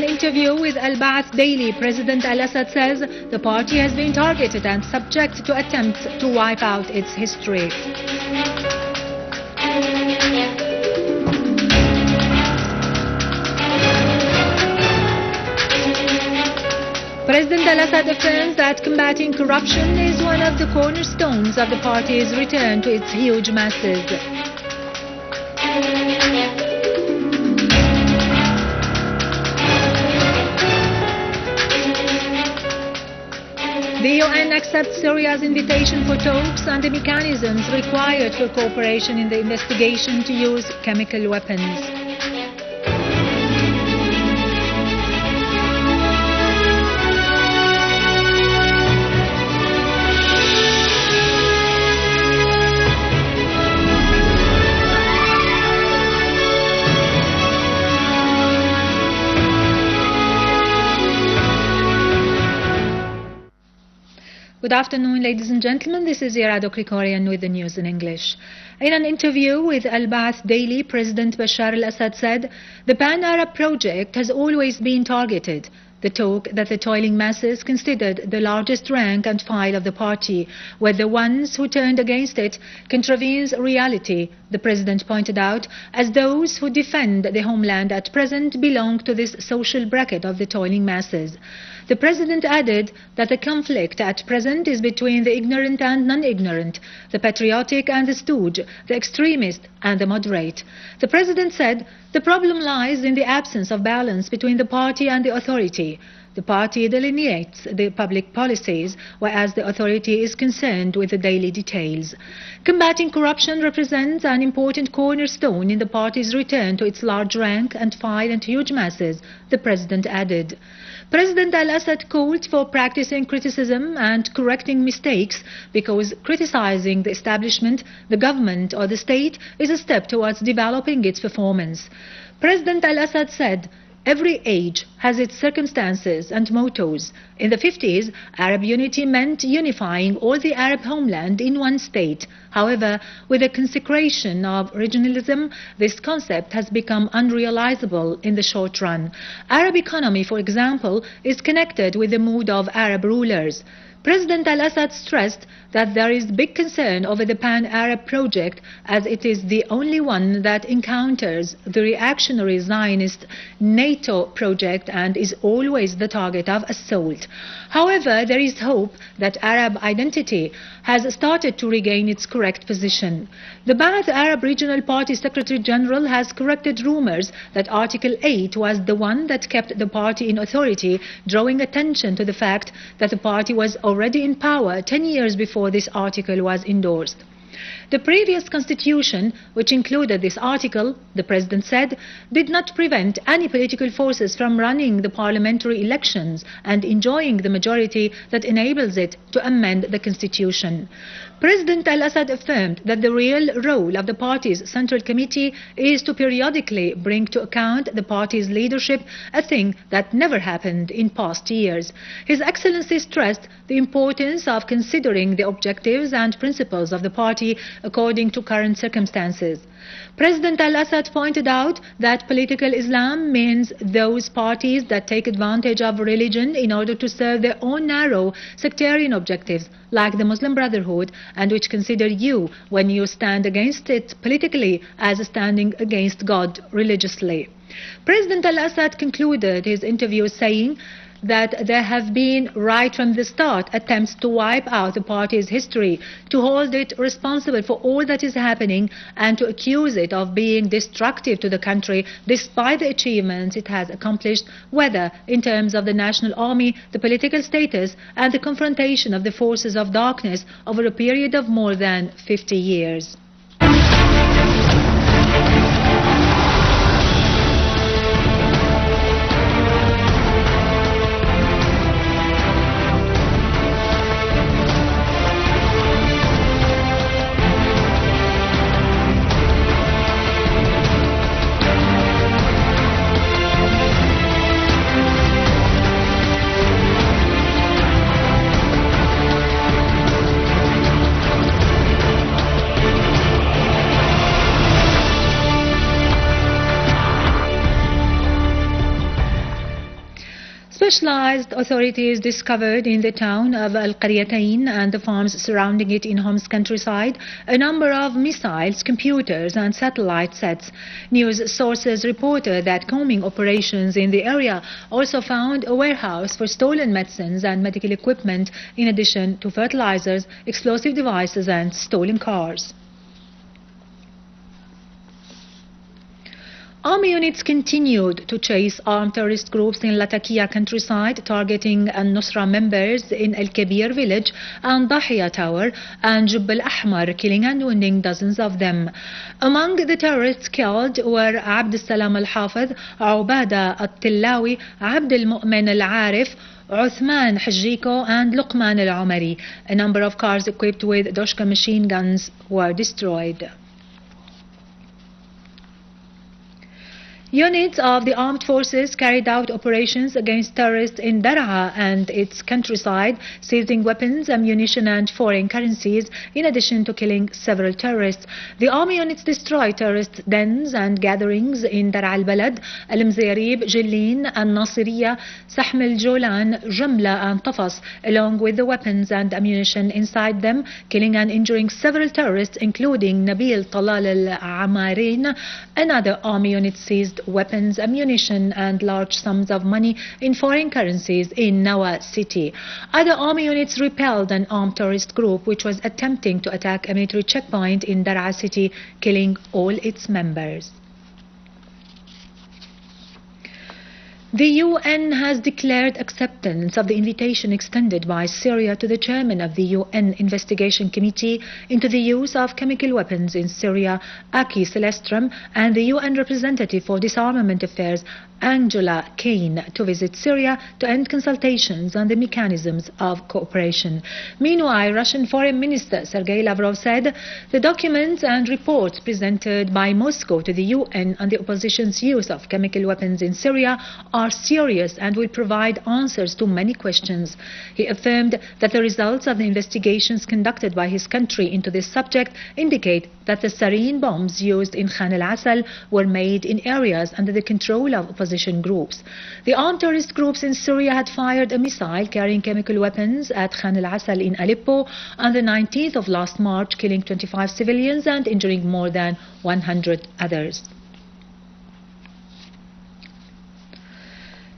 interview with Al-Ba'ath Daily, President al-Assad says the party has been targeted and subject to attempts to wipe out its history. President al-Assad affirms that combating corruption is one of the cornerstones of the party's return to its huge masses. The UN accepts Syria's invitation for talks on the mechanisms required for cooperation in the investigation to use chemical weapons. Good afternoon, ladies and gentlemen. This is Irado Krikorian with the news in English. In an interview with Al-Ba'ath Daily, President Bashar al-Assad said the Pan-Arab project has always been targeted. The talk that the toiling masses considered the largest rank and file of the party were the ones who turned against it contravenes reality, the President pointed out, as those who defend the homeland at present belong to this social bracket of the toiling masses. The President added that the conflict at present is between the ignorant and non-ignorant, the patriotic and the stooge, the extremist and the moderate. The President said the problem lies in the absence of balance between the party and the authority. The party delineates the public policies, whereas the authority is concerned with the daily details. Combating corruption represents an important cornerstone in the party's return to its large rank and file and huge masses, the President added. President al-Assad called for practicing criticism and correcting mistakes because criticizing the establishment, the government or the state is a step towards developing its performance. President al-Assad said, "Every age has its circumstances and mottos. In the 50s, Arab unity meant unifying all the Arab homeland in one state. However, with the consecration of regionalism, this concept has become unrealizable in the short run. Arab economy, for example, is connected with the mood of Arab rulers." President al-Assad stressed that there is big concern over the Pan-Arab project as it is the only one that encounters the reactionary Zionist NATO project and is always the target of assault. However, there is hope that Arab identity has started to regain its correct position. The Ba'ath Arab Regional Party Secretary General has corrected rumors that Article 8 was the one that kept the party in authority, drawing attention to the fact that the party was already in power 10 years before this article was endorsed. The previous constitution, which included this article, the President said, did not prevent any political forces from running the parliamentary elections and enjoying the majority that enables it to amend the constitution. President al-Assad affirmed that the real role of the party's Central Committee is to periodically bring to account the party's leadership, a thing that never happened in past years. His Excellency stressed the importance of considering the objectives and principles of the party according to current circumstances. President al-Assad pointed out that political Islam means those parties that take advantage of religion in order to serve their own narrow sectarian objectives, like the Muslim Brotherhood, and which consider you, when you stand against it politically, as standing against God religiously. President al-Assad concluded his interview saying that there have been, right from the start, attempts to wipe out the party's history, to hold it responsible for all that is happening, and to accuse it of being destructive to the country despite the achievements it has accomplished, whether in terms of the national army, the political status, and the confrontation of the forces of darkness over a period of more than 50 years. Specialized authorities discovered in the town of Al-Qaryatain and the farms surrounding it in Hom's countryside a number of missiles, computers and satellite sets. News sources reported that combing operations in the area also found a warehouse for stolen medicines and medical equipment, in addition to fertilizers, explosive devices and stolen cars. Army units continued to chase armed terrorist groups in Lattakia countryside, targeting al-Nusra members in Al-Kabir village and Dahiya tower and Jubb al-Ahmar, killing and wounding dozens of them. Among the terrorists killed were Abd Salam al-Hafiz, Ubada al-Tillawi, Abd al-Mu'min al-Arif, Uthman Hajiko and Luqman al-Umari. A number of cars equipped with Doshka machine guns were destroyed. Units of the armed forces carried out operations against terrorists in Daraa and its countryside, seizing weapons, ammunition and foreign currencies, in addition to killing several terrorists. The army units destroyed terrorist dens and gatherings in Daraa al-Balad, Al-Mzarib, Jilin, Al-Nasiriyya, Sahm al-Jolan, Jamla and Tafas, along with the weapons and ammunition inside them, killing and injuring several terrorists, including Nabil Talal al-Amarin. Another army unit seized weapons, ammunition and large sums of money in foreign currencies in Nawa city. Other army units repelled an armed terrorist group which was attempting to attack a military checkpoint in Daraa city, killing all its members. The UN has declared acceptance of the invitation extended by Syria to the chairman of the UN Investigation Committee into the use of chemical weapons in Syria, Aki Celestrum, and the UN representative for disarmament affairs, Angela Kane, to visit Syria to end consultations on the mechanisms of cooperation. Meanwhile, Russian Foreign Minister Sergei Lavrov said the documents and reports presented by Moscow to the UN on the opposition's use of chemical weapons in Syria are serious and will provide answers to many questions. He affirmed that the results of the investigations conducted by his country into this subject indicate that the sarin bombs used in Khan al-Assal were made in areas under the control of opposition groups. The armed terrorist groups in Syria had fired a missile carrying chemical weapons at Khan al-Assal in Aleppo on the 19th of last March, killing 25 civilians and injuring more than 100 others.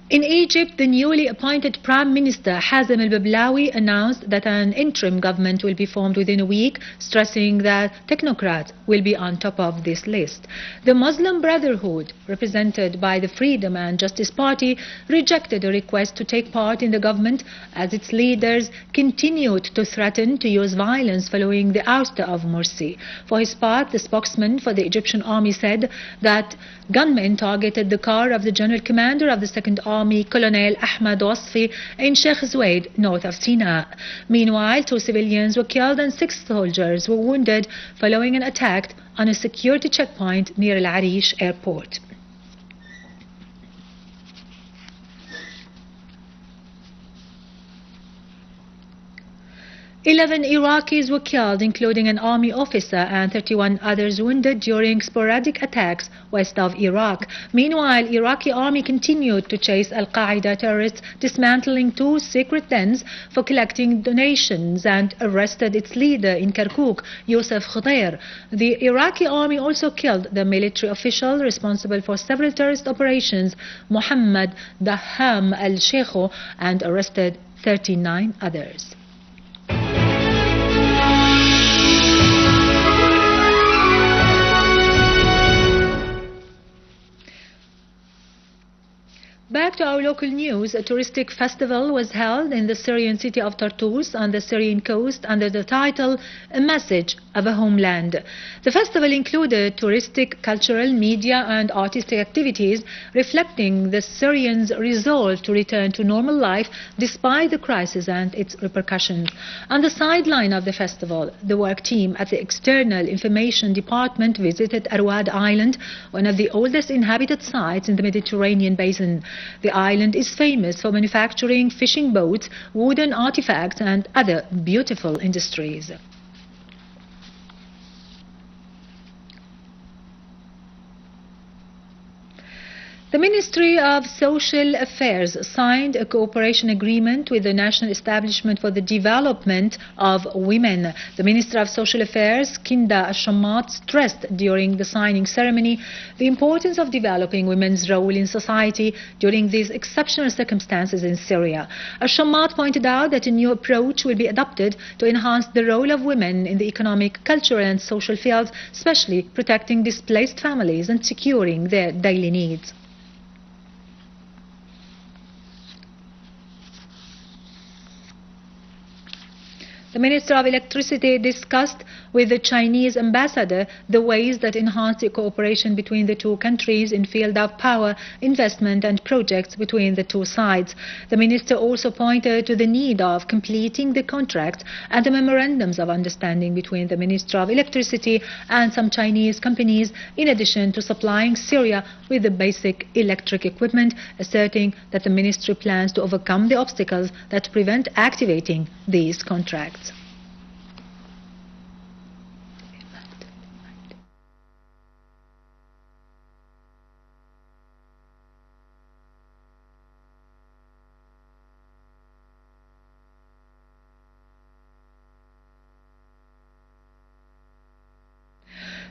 In Egypt, the newly appointed Prime Minister Hazem al-Bablawi announced that an interim government will be formed within a week, stressing that technocrats will be on top of this list. The Muslim Brotherhood, represented by the Freedom and Justice Party, rejected a request to take part in the government as its leaders continued to threaten to use violence following the ouster of Morsi. For his part, the spokesman for the Egyptian army said that gunmen targeted the car of the general commander of the Second Army, Colonel Ahmad Wasfi, in Sheikh Zweid, north of Sinai. Meanwhile, 2 civilians were killed and 6 soldiers were wounded following an attack on a security checkpoint near Al Arish airport. 11 Iraqis were killed, including an army officer, and 31 others wounded during sporadic attacks west of Iraq. Meanwhile, Iraqi army continued to chase Al-Qaeda terrorists, dismantling 2 secret dens for collecting donations, and arrested its leader in Kirkuk, Yusuf Khudair. The Iraqi army also killed the military official responsible for several terrorist operations, Muhammad Daham al-Sheikho, and arrested 39 others. Back to our local news, a touristic festival was held in the Syrian city of Tartus on the Syrian coast under the title A Message of a Homeland. The festival included touristic, cultural, media and artistic activities reflecting the Syrians' resolve to return to normal life despite the crisis and its repercussions. On the sideline of the festival, the work team at the External Information Department visited Arwad Island, one of the oldest inhabited sites in the Mediterranean basin. The island is famous for manufacturing fishing boats, wooden artifacts and other beautiful industries. The Ministry of Social Affairs signed a cooperation agreement with the National Establishment for the Development of Women. The Minister of Social Affairs, Kinda Ashamat, stressed during the signing ceremony the importance of developing women's role in society during these exceptional circumstances in Syria. Ashamat pointed out that a new approach will be adopted to enhance the role of women in the economic, cultural and social fields, especially protecting displaced families and securing their daily needs. The Minister of Electricity discussed with the Chinese ambassador the ways that enhance the cooperation between the two countries in field of power, investment and projects between the two sides. The minister also pointed to the need of completing the contracts and the memorandums of understanding between the Minister of Electricity and some Chinese companies, in addition to supplying Syria with the basic electric equipment, asserting that the ministry plans to overcome the obstacles that prevent activating these contracts.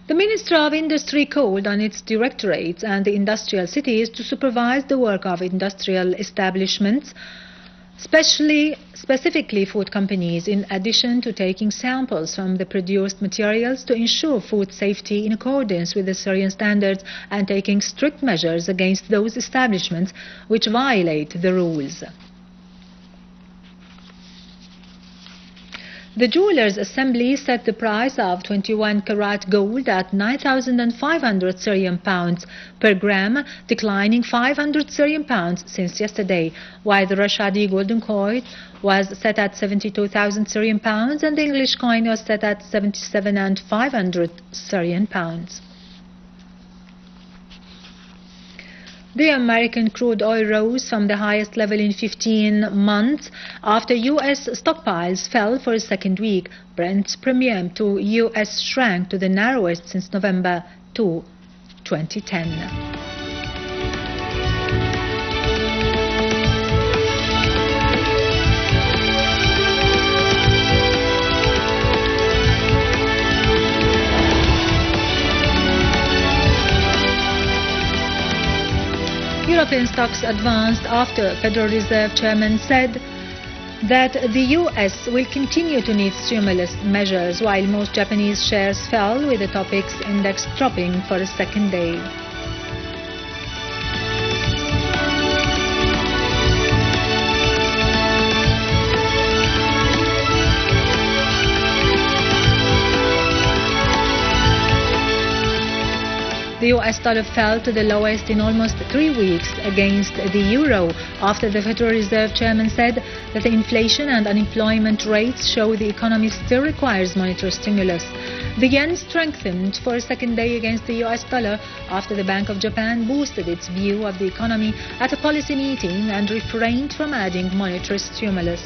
The Ministry of Industry called on its directorates and the industrial cities to supervise the work of industrial establishments, specifically food companies, in addition to taking samples from the produced materials to ensure food safety in accordance with the Syrian standards and taking strict measures against those establishments which violate the rules. The Jewelers Assembly set the price of 21-carat gold at 9,500 Syrian pounds per gram, declining 500 Syrian pounds since yesterday, while the Rashadi golden coin was set at 72,000 Syrian pounds and the English coin was set at 77,500 Syrian pounds. The American crude oil rose from the highest level in 15 months after U.S. stockpiles fell for a second week. Brent's premium to U.S. shrank to the narrowest since November 2010. European stocks advanced after Federal Reserve Chairman said that the U.S. will continue to need stimulus measures, while most Japanese shares fell, with the Topix index dropping for a second day. The US dollar fell to the lowest in almost 3 weeks against the euro after the Federal Reserve Chairman said that the inflation and unemployment rates show the economy still requires monetary stimulus. The yen strengthened for a second day against the US dollar after the Bank of Japan boosted its view of the economy at a policy meeting and refrained from adding monetary stimulus.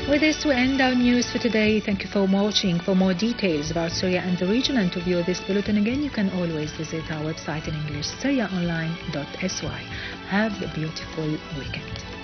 With this, we end our news for today. Thank you for watching. For more details about Syria and the region and to view this bulletin again, you can always visit our website in English, syriaonline.sy. Have a beautiful weekend.